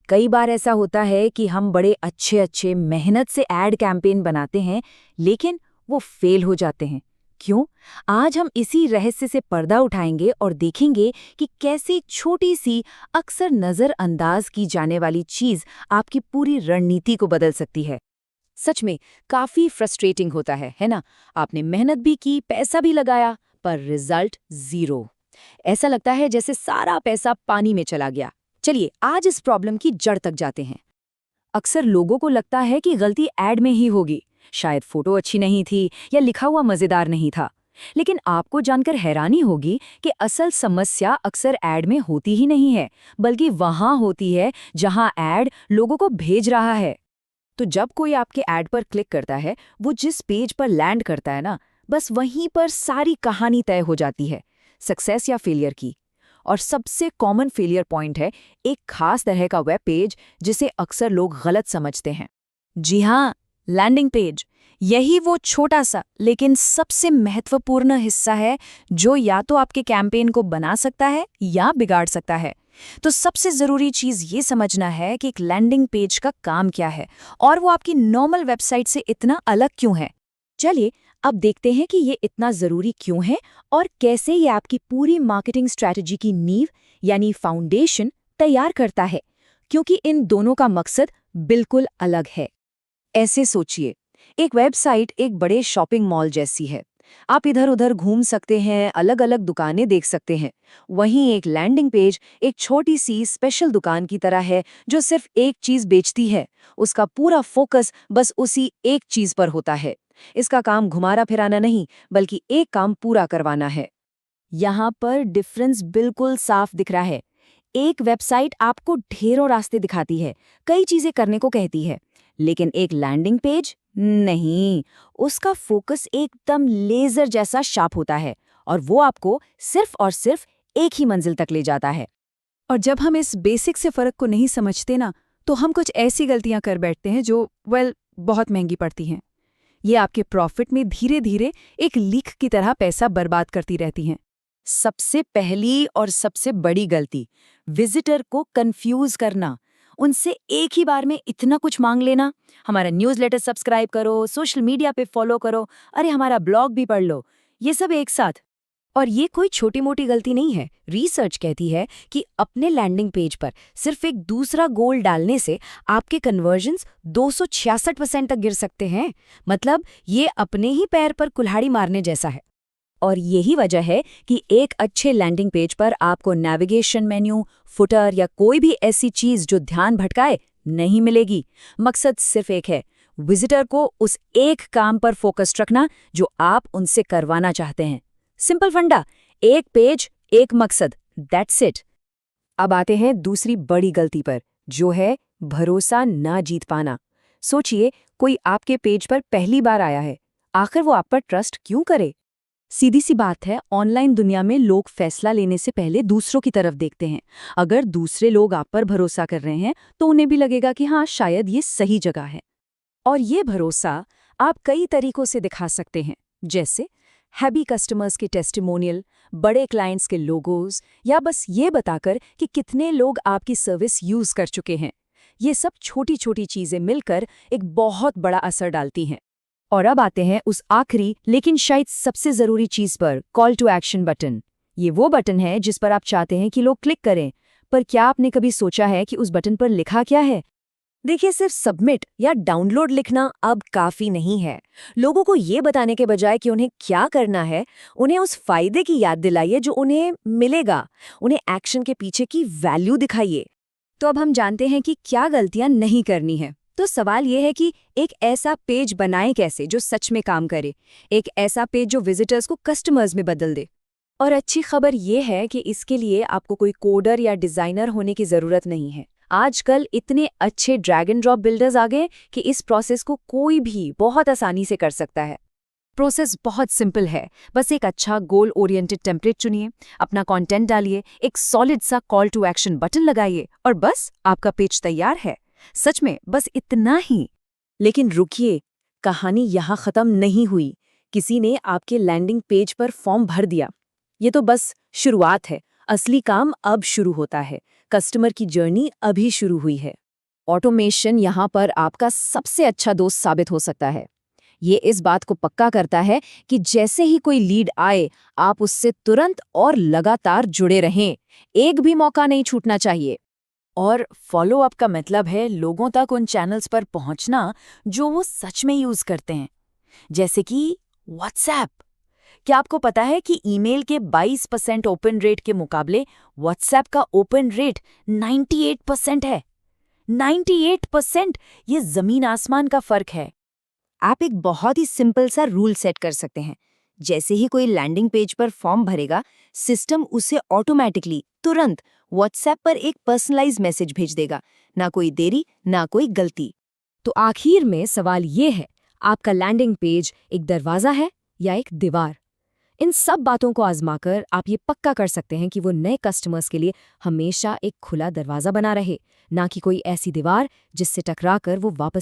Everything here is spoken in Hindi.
कई बार ऐसा होता है कि हम बड़े अच्छे अच्छे मेहनत से एड कैंपेन बनाते हैं, लेकिन वो फेल हो जाते हैं। क्यों? आज हम इसी रहस्य से पर्दा उठाएंगे और देखेंगे कि कैसे एक छोटी सी, अक्सर नजरअंदाज की जाने वाली चीज आपकी पूरी रणनीति को बदल सकती है। सच में काफी फ्रस्ट्रेटिंग होता है ना? आपने मेहनत भी की, पैसा भी लगाया, पर रिजल्ट जीरो। ऐसा लगता है जैसे सारा पैसा पानी में चला गया। चलिए आज इस प्रॉब्लम की जड़ तक जाते हैं। अक्सर लोगों को लगता है कि गलती ऐड में ही होगी, शायद फोटो अच्छी नहीं थी या लिखा हुआ मजेदार नहीं था। लेकिन आपको जानकर हैरानी होगी कि असल समस्या अक्सर ऐड में होती ही नहीं है, बल्कि वहां होती है जहां ऐड लोगों को भेज रहा है। तो जब कोई आपके ऐड पर क्लिक करता है, वो जिस पेज पर लैंड करता है ना, बस वहीं पर सारी कहानी तय हो जाती है, सक्सेस या फेलियर की। और सबसे कॉमन फेलियर पॉइंट है एक खास तरह का वेब पेज जिसे अक्सर लोग गलत समझते हैं। जी हाँ, लैंडिंग पेज। यही वो छोटा सा लेकिन सबसे महत्वपूर्ण हिस्सा है जो या तो आपके कैंपेन को बना सकता है या बिगाड़ सकता है। तो सबसे ज़रूरी चीज़ ये समझना है कि एक लैंडिंग पेज का काम क्या है और वो आपकी नॉर्मल वेबसाइट से इतना अलग क्यों है। चलिए अब देखते हैं कि ये इतना ज़रूरी क्यों है और कैसे ये आपकी पूरी मार्केटिंग स्ट्रैटेजी की नींव यानी फाउंडेशन तैयार करता है, क्योंकि इन दोनों का मकसद बिल्कुल अलग है। ऐसे सोचिए, एक वेबसाइट एक बड़े शॉपिंग मॉल जैसी है। आप इधर उधर घूम सकते हैं, अलग अलग दुकानें देख सकते हैं। वहीं एक लैंडिंग पेज एक छोटी सी स्पेशल दुकान की तरह है जो सिर्फ एक चीज बेचती है। उसका पूरा फोकस बस उसी एक चीज पर होता है। इसका काम घुमाना फिराना नहीं, बल्कि एक काम पूरा करवाना है। यहाँ पर डिफरेंस बिल्कुल साफ दिख रहा है। एक वेबसाइट आपको ढेरों रास्ते दिखाती है, कई चीजें करने को कहती है, लेकिन एक लैंडिंग पेज नहीं, उसका फोकस एकदम लेजर जैसा शार्प होता है और वो आपको सिर्फ और सिर्फ एक ही मंजिल तक ले जाता है। और जब हम इस बेसिक से फर्क को नहीं समझते ना, तो हम कुछ ऐसी गलतियां कर बैठते हैं जो बहुत महंगी पड़ती हैं। ये आपके प्रॉफिट में धीरे धीरे एक लीक की तरह पैसा बर्बाद करती रहती हैं। सबसे पहली और सबसे बड़ी गलती, विजिटर को कंफ्यूज करना। उनसे एक ही बार में इतना कुछ मांग लेना, हमारा न्यूज़लेटर सब्सक्राइब करो, सोशल मीडिया पे फॉलो करो, अरे हमारा ब्लॉग भी पढ़ लो, ये सब एक साथ। और ये कोई छोटी मोटी गलती नहीं है। रिसर्च कहती है कि अपने लैंडिंग पेज पर सिर्फ एक दूसरा गोल डालने से आपके कन्वर्जन्स 266% तक गिर सकते हैं। मतलब ये अपने ही पैर पर कुल्हाड़ी मारने जैसा है। और यही वजह है कि एक अच्छे लैंडिंग पेज पर आपको नेविगेशन मेन्यू, फुटर या कोई भी ऐसी चीज जो ध्यान भटकाए नहीं मिलेगी। मकसद सिर्फ एक है, विजिटर को उस एक काम पर फोकस रखना जो आप उनसे करवाना चाहते हैं। सिंपल फंडा, एक पेज एक मकसद, दैट्स इट। अब आते हैं दूसरी बड़ी गलती पर, जो है भरोसा ना जीत पाना। सोचिए, कोई आपके पेज पर पहली बार आया है, आखिर वो आप पर ट्रस्ट क्यों करे? सीधी सी बात है, ऑनलाइन दुनिया में लोग फैसला लेने से पहले दूसरों की तरफ देखते हैं। अगर दूसरे लोग आप पर भरोसा कर रहे हैं तो उन्हें भी लगेगा कि हाँ, शायद ये सही जगह है। और ये भरोसा आप कई तरीकों से दिखा सकते हैं, जैसे हैप्पी कस्टमर्स के टेस्टिमोनियल, बड़े क्लाइंट्स के लोगोज, या बस ये बताकर कि कितने लोग आपकी सर्विस यूज कर चुके हैं। ये सब छोटी छोटी चीजें मिलकर एक बहुत बड़ा असर डालती हैं। और अब आते हैं उस आखिरी लेकिन शायद सबसे जरूरी चीज पर, कॉल टू एक्शन बटन। ये वो बटन है जिस पर आप चाहते हैं कि लोग क्लिक करें, पर क्या आपने कभी सोचा है कि उस बटन पर लिखा क्या है? देखिए, सिर्फ सबमिट या डाउनलोड लिखना अब काफी नहीं है। लोगों को ये बताने के बजाय कि उन्हें क्या करना है, उन्हें उस फायदे की याद दिलाइए जो उन्हें मिलेगा। उन्हें एक्शन के पीछे की वैल्यू दिखाइए। तो अब हम जानते हैं कि क्या गलतियां नहीं करनी है। तो सवाल ये है कि एक ऐसा पेज बनाएं कैसे जो सच में काम करे, एक ऐसा पेज जो विजिटर्स को कस्टमर्स में बदल दे। और अच्छी खबर ये है कि इसके लिए आपको कोई कोडर या डिजाइनर होने की जरूरत नहीं है। आजकल इतने अच्छे ड्रैग एंड ड्रॉप बिल्डर्स आ गए कि इस प्रोसेस को कोई भी बहुत आसानी से कर सकता है। प्रोसेस बहुत सिंपल है, बस एक अच्छा गोल ओरिएंटेड टेम्पलेट चुनिए, अपना कंटेंट डालिए, एक सॉलिड सा कॉल टू एक्शन बटन लगाइए और बस आपका पेज तैयार है। सच में बस इतना ही। लेकिन रुकिए, कहानी यहाँ खत्म नहीं हुई। किसी ने आपके लैंडिंग पेज पर फॉर्म भर दिया। ये तो बस शुरुआत है, असली काम अब शुरू होता है। कस्टमर की जर्नी अभी शुरू हुई है। ऑटोमेशन यहाँ पर आपका सबसे अच्छा दोस्त साबित हो सकता है। ये इस बात को पक्का करता है कि जैसे ही कोई लीड आए, आप उससे तुरंत और लगातार जुड़े रहें। एक भी मौका नहीं छूटना चाहिए। और फॉलो अप का मतलब है लोगों तक उन चैनल्स पर पहुंचना जो वो सच में यूज करते हैं, जैसे कि व्हाट्सएप। क्या आपको पता है कि ईमेल के 22% ओपन रेट के मुकाबले व्हाट्सएप का ओपन रेट 98% है। 98%! ये जमीन आसमान का फर्क है। आप एक बहुत ही सिंपल सा रूल सेट कर सकते हैं। जैसे ही कोई लैंडिंग पेज पर फॉर्म भरेगा, सिस्टम उसे ऑटोमेटिकली तुरंत व्हाट्सएप पर एक पर्सनलाइज मैसेज भेज देगा। ना कोई देरी, ना कोई गलती। तो आखिर में सवाल ये है, आपका लैंडिंग पेज एक दरवाज़ा है या एक दीवार? इन सब बातों को आजमाकर आप ये पक्का कर सकते हैं कि वो नए कस्टमर्स के लिए हमेशा एक खुला दरवाज़ा बना रहे, ना कि कोई ऐसी दीवार जिससे टकराकर वो वापस